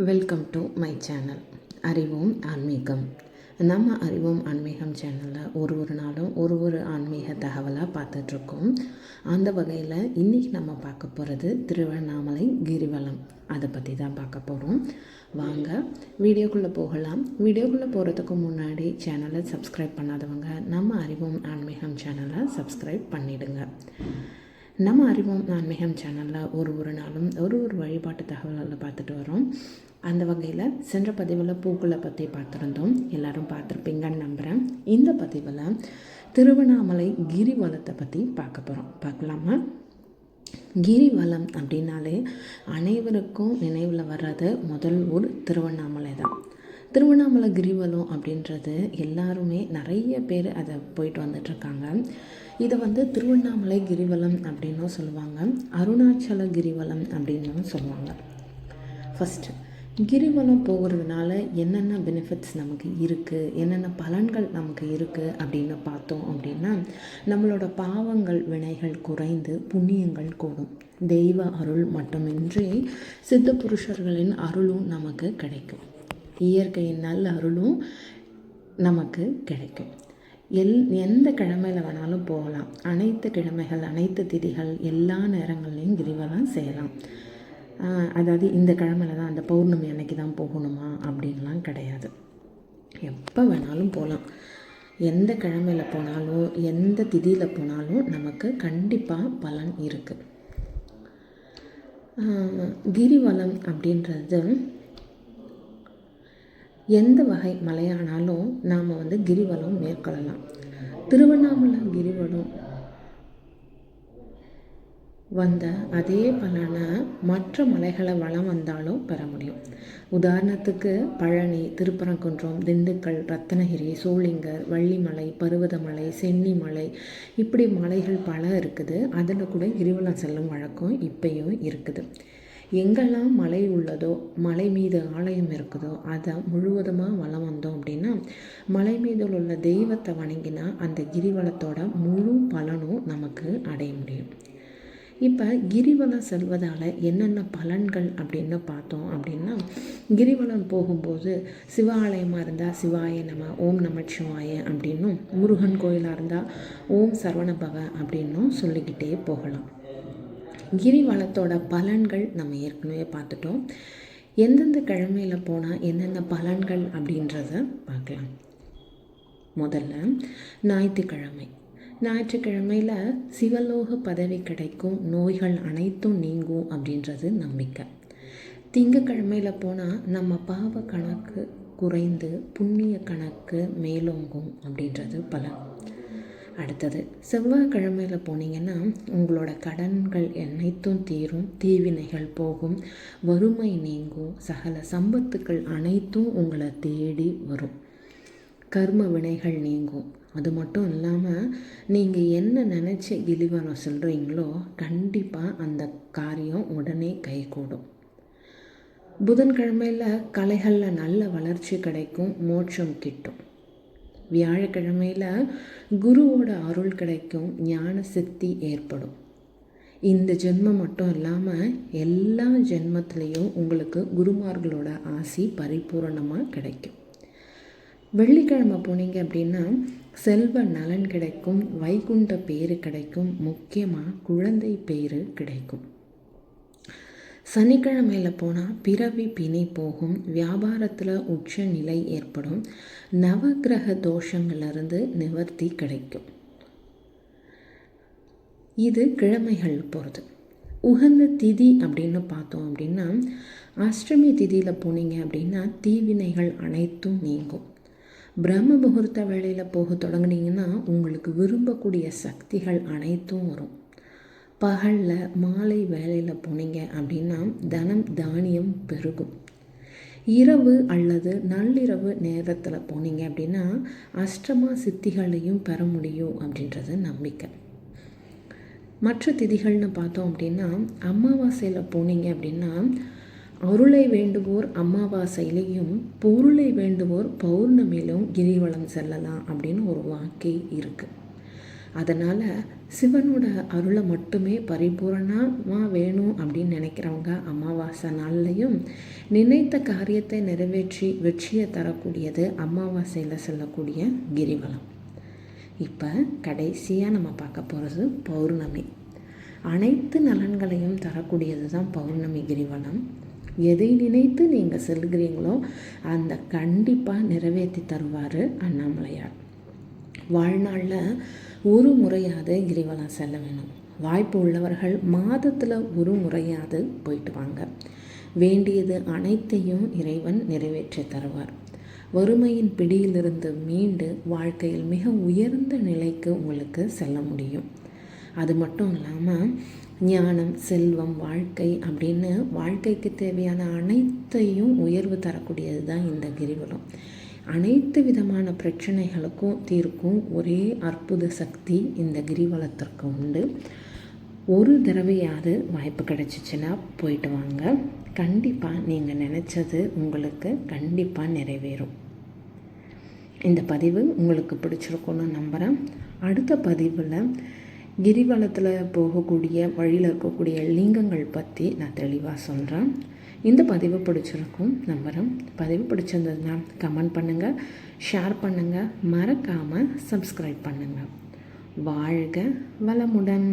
Welcome to my channel அறிவோம் ஆன்மீகம். நம்ம அறிவோம் ஆன்மீகம் சேனலில் ஒரு நாளும் ஒரு ஆன்மீக தகவலாக பார்த்துட்ருக்கோம். அந்த வகையில் இன்றைக்கி நம்ம பார்க்க போகிறது திருவண்ணாமலை கிரிவலம். அதை பற்றி தான் பார்க்க போகிறோம். வாங்க வீடியோக்குள்ளே போகலாம். வீடியோக்குள்ளே போகிறதுக்கு முன்னாடி சேனலை சப்ஸ்கிரைப் பண்ணாதவங்க நம்ம அறிவோம் ஆன்மீகம் சேனலை சப்ஸ்கிரைப் பண்ணிவிடுங்க. நம்ம அறிவோம் ஆன்மீகம் சேனலில் ஒரு நாளும் ஒரு வழிபாட்டு தகவல்களை பார்த்துட்டு வரோம். அந்த வகையில் சென்ற பதிவில் பூக்களை பற்றி பார்த்துருந்தோம். எல்லோரும் பார்த்துருப்பீங்கன்னு நம்புகிறேன். இந்த பதிவில் திருவண்ணாமலை கிரிவலத்தை பற்றி பார்க்க போகிறோம். பார்க்கலாமா? கிரிவலம் அப்படின்னாலே அனைவருக்கும் நினைவில் வர்றது முதல் ஊர் திருவண்ணாமலை தான். திருவண்ணாமலை கிரிவலம் அப்படின்றது எல்லாருமே நிறைய பேர் அதை போயிட்டு வந்துட்டுருக்காங்க. இதை திருவண்ணாமலை கிரிவலம் அப்படின்னும் சொல்லுவாங்க, அருணாச்சல கிரிவலம் அப்படின்னும் சொல்லுவாங்க. ஃபஸ்ட்டு கிரிவலம் போகிறதுனால என்னென்ன பெனிஃபிட்ஸ் நமக்கு இருக்குது, என்னென்ன பலன்கள் நமக்கு இருக்குது அப்படின்னு பார்த்தோம் அப்படின்னா, நம்மளோட பாவங்கள் வினைகள் குறைந்து புண்ணியங்கள் கூடும். தெய்வ அருள் மட்டுமின்றி சித்த புருஷர்களின் அருளும் நமக்கு கிடைக்கும். இயற்கையின் நல்ல அருளும் நமக்கு கிடைக்கும். எந்த கிழமையில் வேணாலும் போகலாம். அனைத்து கிழமைகள், அனைத்து திதிகள், எல்லா நேரங்கள்லையும் கிரிவலம் செய்யலாம். அதாவது இந்த கிழமையில் தான், அந்த பௌர்ணமி அன்னைக்கு தான் போகணுமா அப்படின்லாம் கிடையாது. எப்போ வேணாலும் போகலாம். எந்த கிழமையில் போனாலும் எந்த திதியில் போனாலும் நமக்கு கண்டிப்பாக பலன் இருக்குது. கிரிவலம் அப்படின்றது எந்த வகை மலையானாலும் நாம் கிரிவலம் மேற்கொள்ளலாம். திருவண்ணாமலை கிரிவலம் வந்த அதே பலனை மற்ற மலைகளை வளம் வந்தாலும் பெற முடியும். உதாரணத்துக்கு பழனி, திருப்பரங்குன்றம், திண்டுக்கல், ரத்னகிரி, சோளிங்கர், வள்ளிமலை, பருவதமலை, சென்னிமலை, இப்படி மலைகள் பல இருக்குது. அதில் கூட கிரிவலம் செல்லும் வழக்கம் இப்பயும் இருக்குது. எங்கெல்லாம் மலை உள்ளதோ, மலை மீது ஆலயம் இருக்குதோ, அதை முழுவதுமாக வலம் வந்தோம் அப்படின்னா, மலை மீதில் உள்ள தெய்வத்தை வணங்கினா அந்த கிரிவலத்தோட முழு பலனும் நமக்கு அடைய முடியும். இப்போ கிரிவலம் செல்வதால் என்னென்ன பலன்கள் அப்படின்னு பார்த்தோம் அப்படின்னா, கிரிவலம் போகும்போது சிவ ஆலயமாக இருந்தால் சிவாய நம, ஓம் நமச்சிவாய அப்படின்னும், முருகன் கோயிலாக இருந்தால் ஓம் சரவணபவ அப்படின்னும் சொல்லிக்கிட்டே போகலாம். கிரிவலத்தோட பலன்கள் நம்ம ஏற்கனவே பார்த்துட்டோம். எந்தெந்த கிழமையில் போனால் என்னென்ன பலன்கள் அப்படின்றத பார்க்கலாம். முதல்ல ஞாயிற்றுக்கிழமையில் சிவலோக பதவி கிடைக்கும், நோய்கள் அனைத்தும் நீங்கும் அப்படின்றது நம்பிக்கை. திங்கக்கிழமையில் போனால் நம்ம பாவ கணக்கு குறைந்து புண்ணிய கணக்கு மேலோங்கும் அப்படின்றது பலன். அடுத்தது செவ்வாய்க்கிழமையில் போனீங்கன்னா உங்களோட கடன்கள் அனைத்தும் தீரும், தீவினைகள் போகும், வறுமை நீங்கும், சகல சம்பத்துக்கள் அனைத்தும் உங்களை தேடி வரும், கர்ம வினைகள் நீங்கும். அது மட்டும் இல்லாமல் நீங்கள் என்ன நினச்சி கிரிவலம் சொல்கிறீங்களோ கண்டிப்பாக அந்த காரியம் உடனே கைகூடும். புதன்கிழமையில் கலைகளில் நல்ல வளர்ச்சி கிடைக்கும், மோட்சம் கிட்டும். வியாழக்கிழமையில் குருவோட அருள் கிடைக்கும், ஞான சக்தி ஏற்படும். இந்த ஜென்மம் மட்டும் இல்லாமல் எல்லா ஜென்மத்திலையும் உங்களுக்கு குருமார்களோட ஆசி பரிபூரணமாக கிடைக்கும். வெள்ளிக்கிழமை போனீங்க அப்படின்னா செல்வ நலன் கிடைக்கும், வைகுண்ட பேரு கிடைக்கும், முக்கியமாக குழந்தை பேரு கிடைக்கும். சனிக்கிழமையில் போனால் பிறவி பிணி போகும், வியாபாரத்தில் உச்ச நிலை ஏற்படும், நவகிரக தோஷங்கள்லேருந்து நிவர்த்தி கிடைக்கும். இது கிழமைகள் போகிறது. உகந்த திதி அப்படின்னு பார்த்தோம் அப்படின்னா, அஷ்டமி திதியில் போனீங்க அப்படின்னா தீவினைகள் அனைத்தும் நீங்கும். பிரம்ம முகூர்த்த வேளையில் போக தொடங்குனீங்கன்னா உங்களுக்கு விரும்பக்கூடிய சக்திகள் அனைத்தும் வரும். பகலில் மாலை வேலையில் போனீங்க அப்படின்னா தனம் தானியம் பெருகும். இரவு அல்லது நள்ளிரவு நேரத்தில் போனீங்க அப்படின்னா அஷ்டமா சித்திகளையும் பெற முடியும் அப்படின்றது நம்பிக்கை. மற்ற திதிகள்னு பார்த்தோம் அப்படின்னா, அமாவாசையில் போனீங்க அப்படின்னா அருளை வேண்டுவோர் அமாவாசையிலையும் பொருளை வேண்டுவோர் பௌர்ணமியிலும் கிரிவலம் செல்லலாம் அப்படின்னு ஒரு வாக்கே இருக்குது. அதனால் சிவனோட அருளை மட்டுமே பரிபூரணமாக வேணும் அப்படின்னு நினைக்கிறவங்க அமாவாசை நாள்லையும், நினைத்த காரியத்தை நிறைவேற்றி வெற்றியை தரக்கூடியது அமாவாசையில் செல்லக்கூடிய கிரிவலம். இப்போ கடைசியாக நம்ம பார்க்க போகிறது பௌர்ணமி. அனைத்து நலன்களையும் தரக்கூடியது தான் பௌர்ணமி கிரிவலம். எதை நினைத்து நீங்கள் செல்கிறீங்களோ அந்த கண்டிப்பாக நிறைவேற்றி தருவார் அண்ணாமலையார். வாழ்நாளில் ஒரு முறையாவது கிரிவலம் செல்ல வேணும். வாய்ப்பு உள்ளவர்கள் மாதத்தில் ஒரு முறையாவது போயிட்டு வாங்க. வேண்டியது அனைத்தையும் இறைவன் நிறைவேற்றி தருவார். வறுமையின் பிடியிலிருந்து மீண்டு வாழ்க்கையில் மிக உயர்ந்த நிலைக்கு உங்களுக்கு செல்ல முடியும். அது மட்டும் இல்லாமல் ஞானம், செல்வம், வாழ்க்கை அப்படின்னு வாழ்க்கைக்கு தேவையான அனைத்தையும் உயர்வு தரக்கூடியது தான் இந்த கிரிவலம். அனைத்து விதமான பிரச்சனைகளுக்கும் தீர்க்கும் ஒரே அற்புத சக்தி இந்த கிரிவலத்திற்கு உண்டு. ஒரு தடவையாவது வாய்ப்பு கிடச்சிச்சின்னா போயிட்டு வாங்க. கண்டிப்பாக நீங்கள் நினச்சது உங்களுக்கு கண்டிப்பாக நிறைவேறும். இந்த பதிவு உங்களுக்கு பிடிச்சிருக்குன்னு நம்புகிறேன். அடுத்த பதிவில் கிரிவலத்தில் போகக்கூடிய வழியில் இருக்கக்கூடிய லிங்கங்கள் பற்றி நான் தெளிவாக சொல்கிறேன். இந்த பதிவு பிடிச்சிருக்கும் நம்புகிறேன். பதிவு பிடிச்சிருந்ததுன்னா கமெண்ட் பண்ணுங்கள், ஷேர் பண்ணுங்கள், மறக்காமல் சப்ஸ்கிரைப் பண்ணுங்கள். வாழ்க வளமுடன்.